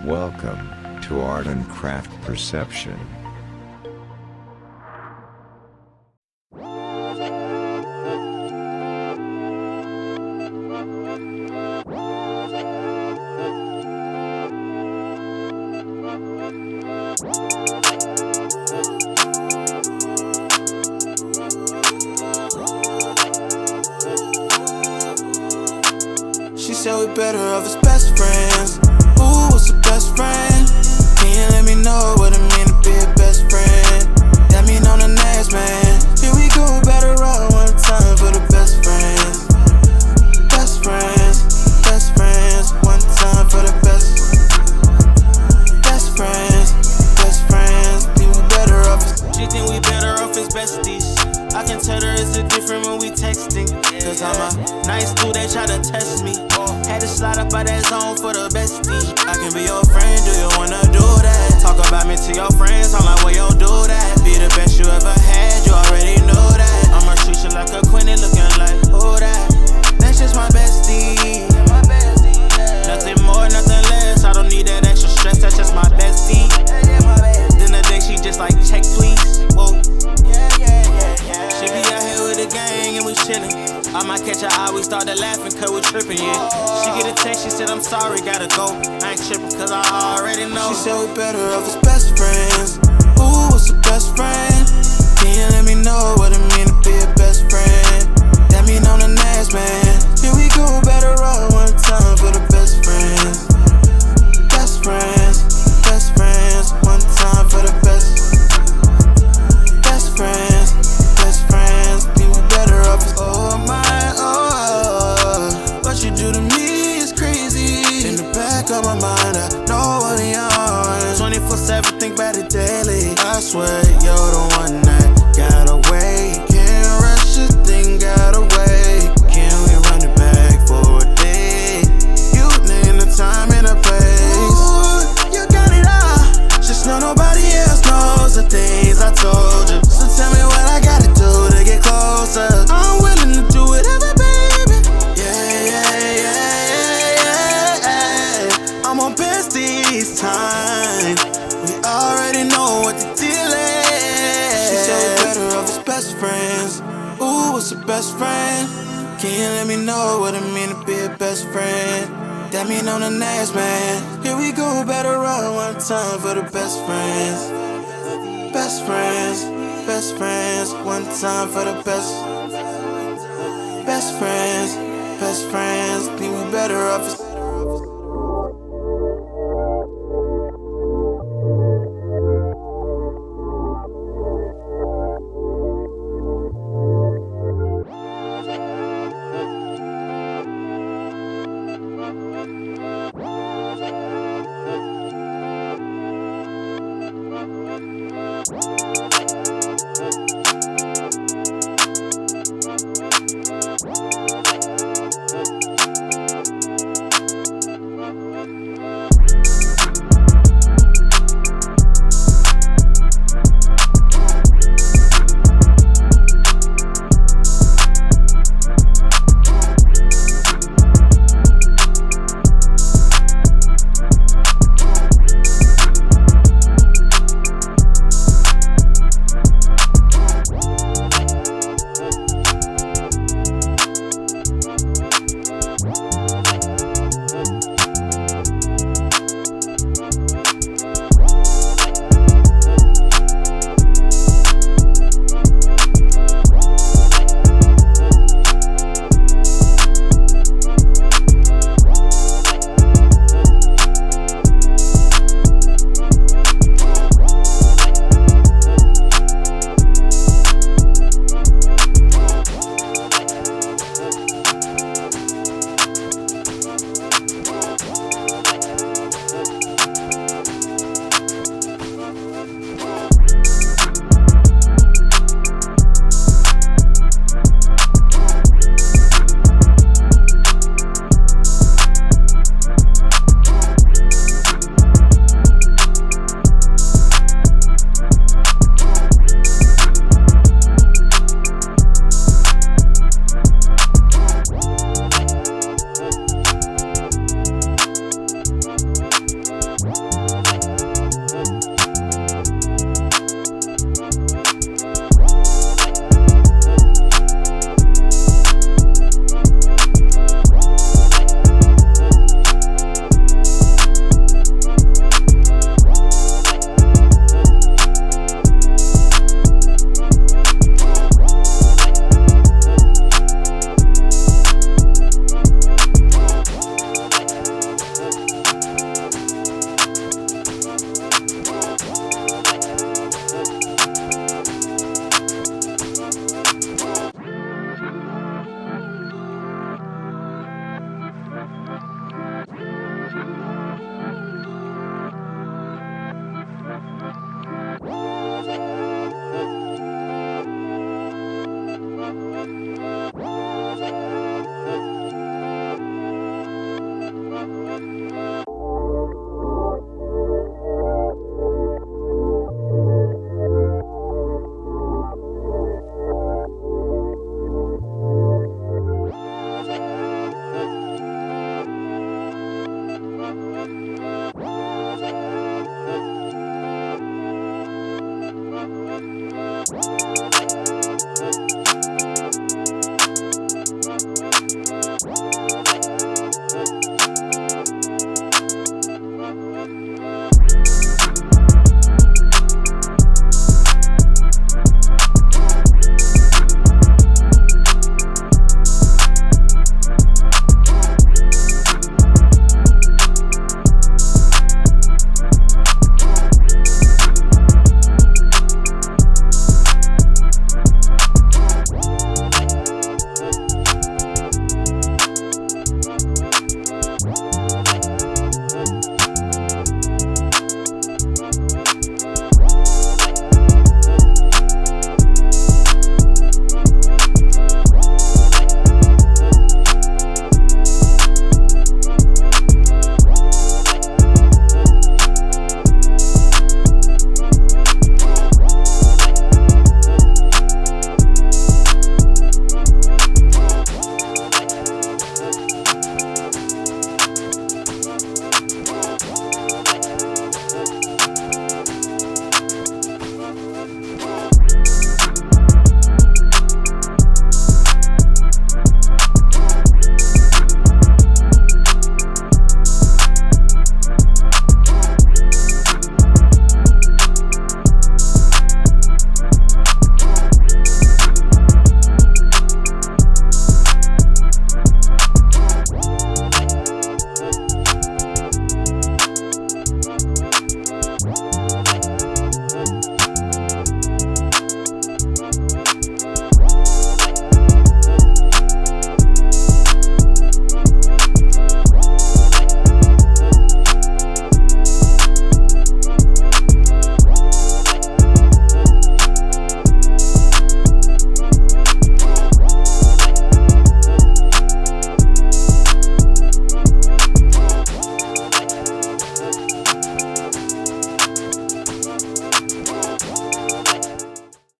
Welcome to Art and Craft Perception. She said we better off as best friends. Ooh, what's a best friend? Can you let me know what it mean to be a best friend? That mean on the next man. Here we go, better off one time for the best friends. Best friends, best friends, one time for the best. Best friends, best friends. Think we better off as. She think we better off as besties. I can tell her it's a different when we texting. Cause I'm a nice dude, they try to test me. Had to slide up by that zone for the bestie. I can be your friend, do you wanna do that? Talk about me to your friends, I'm like, well, yo, do that. Be the best you ever had, you already know that. I'ma treat you like a queen and looking like, who that? That's just my bestie. Nothing more, nothing less. I don't need that extra stress, that's just my bestie. Then the day she just like, check please. Whoa. She be out here with the gang and we chillin'. I might catch her eye, we started laughing cause we trippin', yeah. She get a text, she said I'm sorry, gotta go. I ain't trippin' cause I already know. She said we better off as best friends. Ooh, what's a best friend? Can you let me know what it mean to be a best friend? That mean on the next man. Here we go, better off one time for the best friends. Best friends, best friends, one time for the best. Best friends, best friends, think we better off as. Oh my, oh, what you do to me is crazy. In the back of my mind, I know what you're on. 24/7, think about it daily. I swear you're the one that got away. Can't rush this thing, got away. Can we run it back for a day? You name the time and the place. Ooh, you got it all. Just know nobody else knows the things I told you. So tell me what I gotta do to get closer. I'm willing to do whatever, baby. Yeah. I'm on besties time. We already know what the deal is. She said we better off as best friends. Ooh, what's a best friend? Can you let me know what it mean to be a best friend? That mean on the next man. Here we go, better run one time for the best friends. Best friends, best friends, one time for the best. Best friends, think we better off as.